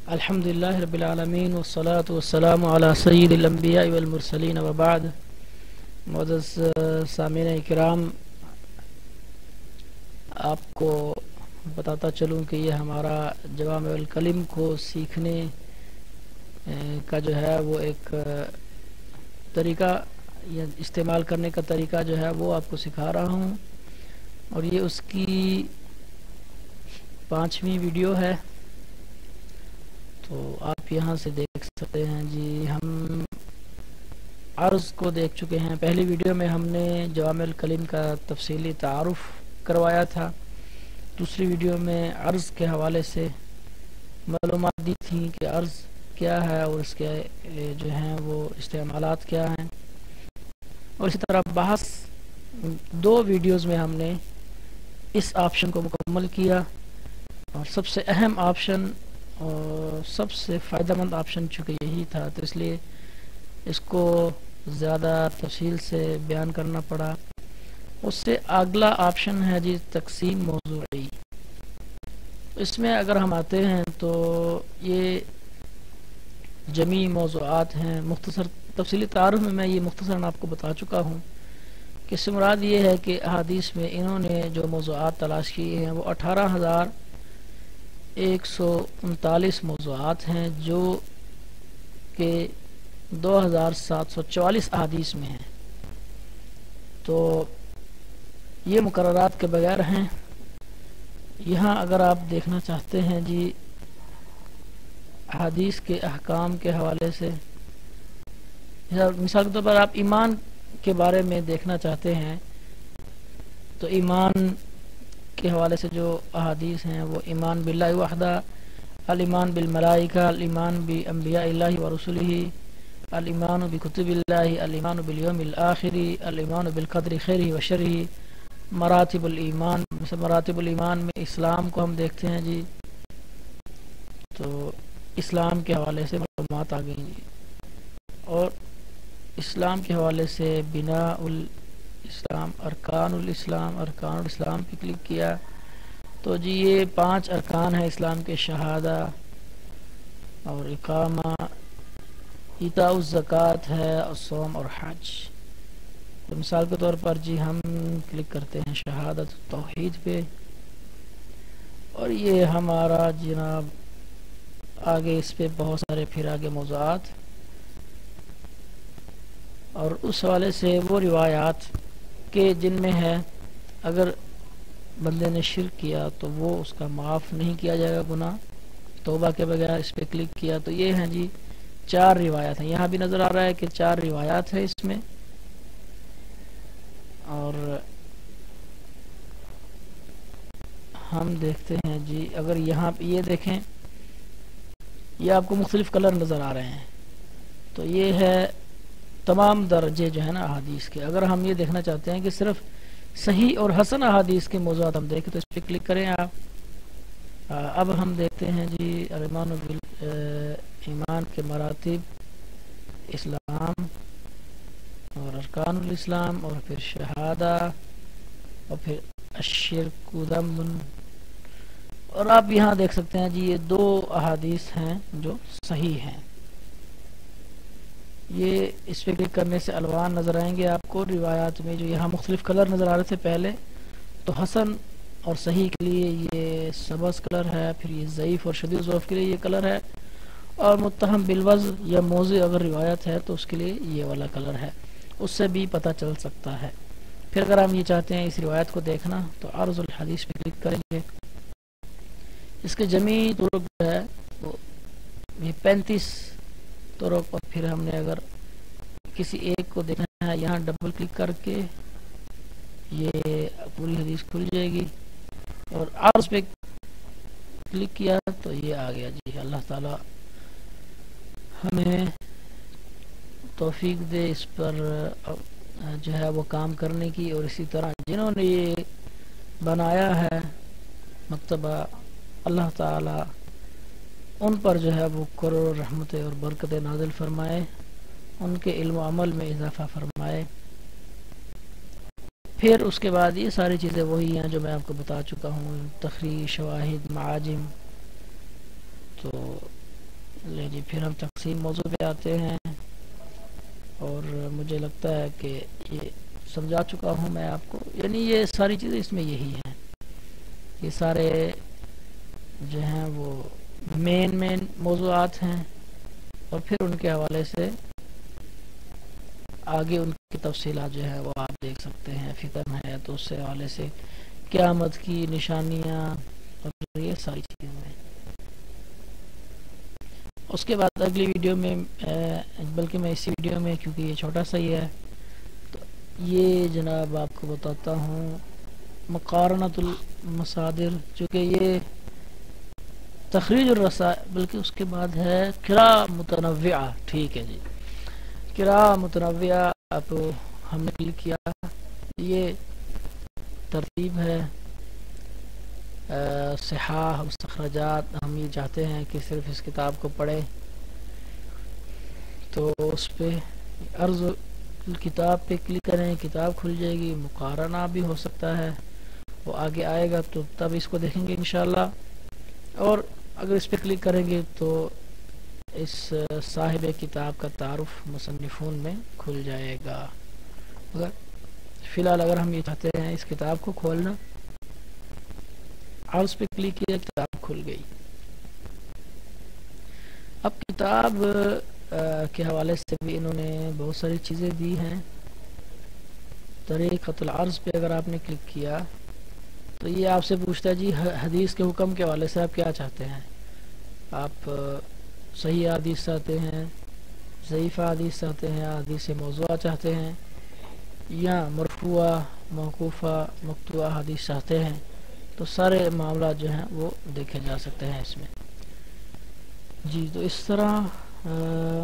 الحمدللہ رب العالمین والصلاة والسلام علی سید الانبیاء والمرسلین وبعد. معزز سامعین کرام، آپ کو بتاتا چلوں کہ یہ ہمارا جوامع الکلم کو سیکھنے کا جو ہے وہ ایک طریقہ یا استعمال کرنے کا طریقہ جو ہے وہ آپ کو سکھا رہا ہوں، اور یہ اس کی 5ویں ویڈیو ہے. تو آپ یہاں سے دیکھ سکتے ہیں جی. ہم عرض کو دیکھ چکے ہیں. پہلی ویڈیو میں ہم نے جوامع الکلم کا تفصیلی تعارف کروایا تھا. دوسری ویڈیو میں عرض کے حوالے سے معلومات دی تھیں کہ عرض کیا ہے اور اس کے جو ہیں وہ استعمالات کیا ہیں. اور اسی طرح بحث 2 ویڈیوز میں ہم نے اس آپشن کو مکمل کیا، اور سب سے اہم آپشن اور سب سے فائدہ مند آپشن چونکہ یہی تھا، تو اس لیے اس کو زیادہ تفصیل سے بیان کرنا پڑا. اس سے اگلا آپشن ہے جی تقسیم موضوعی. اس میں اگر ہم آتے ہیں تو یہ جمیع موضوعات ہیں. مختصر تفصیلی تعارف میں یہ مختصراً آپ کو بتا چکا ہوں کہ اس سے مراد یہ ہے کہ احادیث میں انہوں نے جو موضوعات تلاش کیے ہیں وہ 18,139 موضوعات ہیں، جو کہ 2,744 احادیث میں ہیں. تو یہ مقررات کے بغیر ہیں. یہاں اگر آپ دیکھنا چاہتے ہیں جی احادیث کے احکام کے حوالے سے، مثال کے طور پر آپ ایمان کے بارے میں دیکھنا چاہتے ہیں تو ایمان کے حوالے سے جو احادیث ہیں وہ ایمان باللہ وحدہ، الایمان بالملائکہ، الایمان بانبیاء اللہ ورسلہ، الایمان بکتب اللہ، الایمان بالیوم الآخر، الایمان بالقدر خیرہ وشرہ، مراتب الایمان. مثل مراتب الایمان میں اسلام کو ہم دیکھتے ہیں جی، تو اسلام کے حوالے سے معلومات آ گئیں جی. اور اسلام کے حوالے سے بناء الاسلام، ارکان الاسلام پہ کلک کیا تو جی یہ 5 ارکان ہیں اسلام کے: شہادہ اور اقامہ، ایتاء الزکوٰۃ ہے، اور صوم اور حج. تو مثال کے طور پر جی ہم کلک کرتے ہیں شہادت توحید پہ، اور یہ ہمارا جناب آگے اس پہ بہت سارے پھر آگے موضوعات، اور اس حوالے سے وہ روایات کہ جن میں ہے اگر بندے نے شرک کیا تو وہ اس کا معاف نہیں کیا جائے گا گناہ توبہ کے بغیر. اس پہ کلک کیا تو یہ ہیں جی 4 روایات ہیں. یہاں بھی نظر آ رہا ہے کہ 4 روایات ہے اس میں. اور ہم دیکھتے ہیں جی اگر یہاں پہ یہ دیکھیں، یہ آپ کو مختلف کلر نظر آ رہے ہیں. تو یہ ہے تمام درجے جو ہے نا احادیث کے. اگر ہم یہ دیکھنا چاہتے ہیں کہ صرف صحیح اور حسن احادیث کے موضوعات ہم دیکھیں تو اس پہ کلک کریں آپ. اب ہم دیکھتے ہیں جی ایمان کے مراتب، اسلام اور ارکان الاسلام، اور پھر شہادہ، اور پھر الشرک ذنب. اور آپ یہاں دیکھ سکتے ہیں جی یہ 2 احادیث ہیں جو صحیح ہیں. یہ اس پہ کلک کرنے سے الوان نظر آئیں گے آپ کو روایات میں. جو یہاں مختلف کلر نظر آ رہے تھے پہلے، تو حسن اور صحیح کے لیے یہ سبز کلر ہے، پھر یہ ضعیف اور شدید ضعف کے لیے یہ کلر ہے، اور متہم بالوضع یا موضع اگر روایت ہے تو اس کے لیے یہ والا کلر ہے. اس سے بھی پتہ چل سکتا ہے. پھر اگر ہم یہ چاہتے ہیں اس روایت کو دیکھنا تو عرض الحدیث پہ کلک کریں گے. اس کے جمیع طرق جو ہے وہ یہ 35 طرق، اور پھر ہم نے اگر کسی ایک کو دیکھنا ہے یہاں ڈبل کلک کر کے یہ پوری حدیث کھل جائے گی، اور عرض پہ کلک کیا تو یہ آ گیا جی. اللہ تعالی ہمیں توفیق دے اس پر جو ہے وہ کام کرنے کی. اور اسی طرح جنہوں نے یہ بنایا ہے مکتبہ، اللہ تعالی ان پر جو ہے وہ کروڑ رحمتیں اور برکتیں نازل فرمائے، ان کے علم و عمل میں اضافہ فرمائے. پھر اس کے بعد یہ ساری چیزیں وہی ہیں جو میں آپ کو بتا چکا ہوں: تخریج، شواہد، معاجم. تو لے جی پھر ہم تقسیم موضوع پہ آتے ہیں، اور مجھے لگتا ہے کہ یہ سمجھا چکا ہوں میں آپ کو، یعنی یہ ساری چیزیں اس میں یہی ہیں، یہ سارے جو ہیں وہ مین موضوعات ہیں، اور پھر ان کے حوالے سے آگے ان کی تفصیلات جو ہے وہ آپ دیکھ سکتے ہیں، فتن ہے تو اس سے حوالے سے قیامت کی نشانیاں اور یہ ساری چیزیں۔ اس کے بعد اگلی ویڈیو میں بلکہ میں اسی ویڈیو میں، کیونکہ یہ چھوٹا سا ہی ہے، تو یہ جناب آپ کو بتاتا ہوں مقارنۃ المصادر، چونکہ یہ تخریج الرسائل، بلکہ اس کے بعد ہے قراء متنوعہ، ٹھیک ہے جی، قراء متنوعہ اب ہم نے کلک کیا، یہ ترتیب ہے صحاح مستخرجات، ہم یہ چاہتے ہیں کہ صرف اس کتاب کو پڑھیں، تو اس پہ عرض کتاب پہ کلک کریں، کتاب کھل جائے گی، مقارنہ بھی ہو سکتا ہے، وہ آگے آئے گا تو تب اس کو دیکھیں گے انشاءاللہ، اور اگر اس پہ کلک کریں گے تو اس صاحب کتاب کا تعارف مصنفون میں کھل جائے گا۔ اگر فی الحال اگر ہم یہ چاہتے ہیں اس کتاب کو کھولنا، عرض پہ کلک کیا، کتاب کھل گئی۔ اب کتاب کے حوالے سے بھی انہوں نے بہت ساری چیزیں دی ہیں۔ طریقۃ العرض پہ اگر آپ نے کلک کیا تو یہ آپ سے پوچھتا ہے جی حدیث کے حکم کے حوالے سے آپ کیا چاہتے ہیں، آپ صحیح حدیث چاہتے ہیں، ضعیفہ حدیث چاہتے ہیں، حدیث موضوعہ چاہتے ہیں، یا مرفوعہ، موقوفہ، مقطوعہ حدیث چاہتے ہیں، تو سارے معاملات جو ہیں وہ دیکھے جا سکتے ہیں اس میں جی۔ تو اس طرح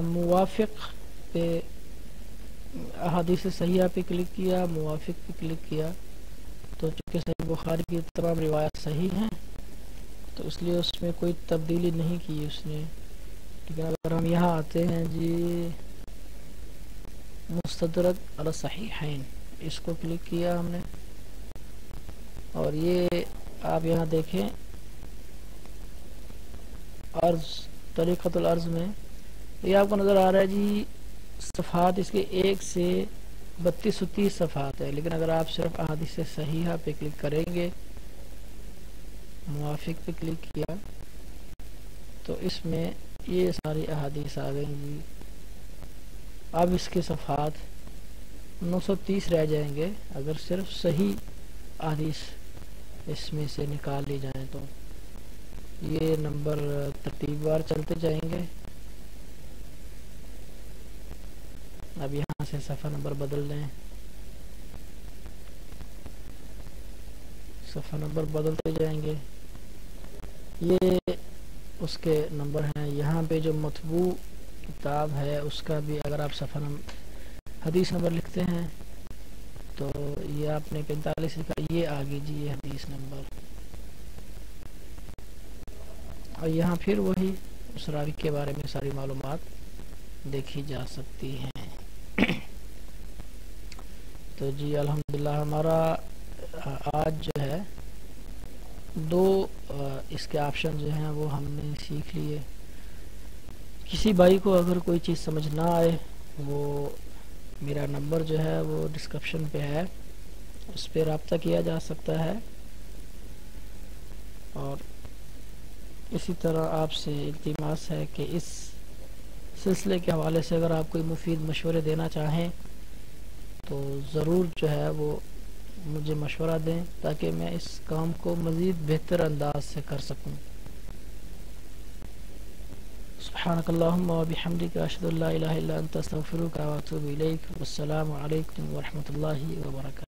موافق پہ احادیث صحیحہ پہ کلک کیا، موافق پہ کلک کیا، تو چونکہ صحیح بخاری کی تمام روایات صحیح ہیں تو اس لیے اس میں کوئی تبدیلی نہیں کی اس نے، لیکن اگر ہم یہاں آتے ہیں جی مستدرک علی الصحیحین، اس کو کلک کیا ہم نے، اور یہ آپ یہاں دیکھیں عرض، طریقۃ العرض میں یہ آپ کو نظر آ رہا ہے جی صفحات اس کے 1 سے 32 و 30 صفحات ہے، لیکن اگر آپ صرف احادیث صحیحہ پہ کلک کریں گے، موافق پہ کلک کیا تو اس میں یہ ساری احادیث آ گئیں جی۔ اب اس کے صفحات 930 رہ جائیں گے اگر صرف صحیح احادیث اس میں سے نکال لی جائیں تو۔ یہ نمبر ترتیب وار چلتے جائیں گے۔ اب یہاں سے صفحہ نمبر بدل دیں، صفحہ نمبر بدلتے جائیں گے، یہ اس کے نمبر ہیں۔ یہاں پہ جو مطبوع کتاب ہے اس کا بھی اگر آپ صفحہ حدیث نمبر لکھتے ہیں تو یہ آپ نے 45 لکھا، یہ آگے جی یہ حدیث نمبر، اور یہاں پھر وہی اس راوی کے بارے میں ساری معلومات دیکھی جا سکتی ہیں۔ تو جی الحمدللہ ہمارا آج جو ہے 2 اس کے آپشن جو ہیں وہ ہم نے سیکھ لیے۔ کسی بھائی کو اگر کوئی چیز سمجھ نہ آئے، وہ میرا نمبر جو ہے وہ ڈسکرپشن پہ ہے، اس پہ رابطہ کیا جا سکتا ہے، اور اسی طرح آپ سے التماس ہے کہ اس سلسلے کے حوالے سے اگر آپ کوئی مفید مشورے دینا چاہیں تو ضرور جو ہے وہ مجھے مشورہ دیں تاکہ میں اس کام کو مزید بہتر انداز سے کر سکوں۔ سبحانک اللہم و بحمدک، اشہد ان لا الہ الا انت، استغفرک و اتوب الیک، والسلام علیکم ورحمۃ اللہ وبرکاتہ۔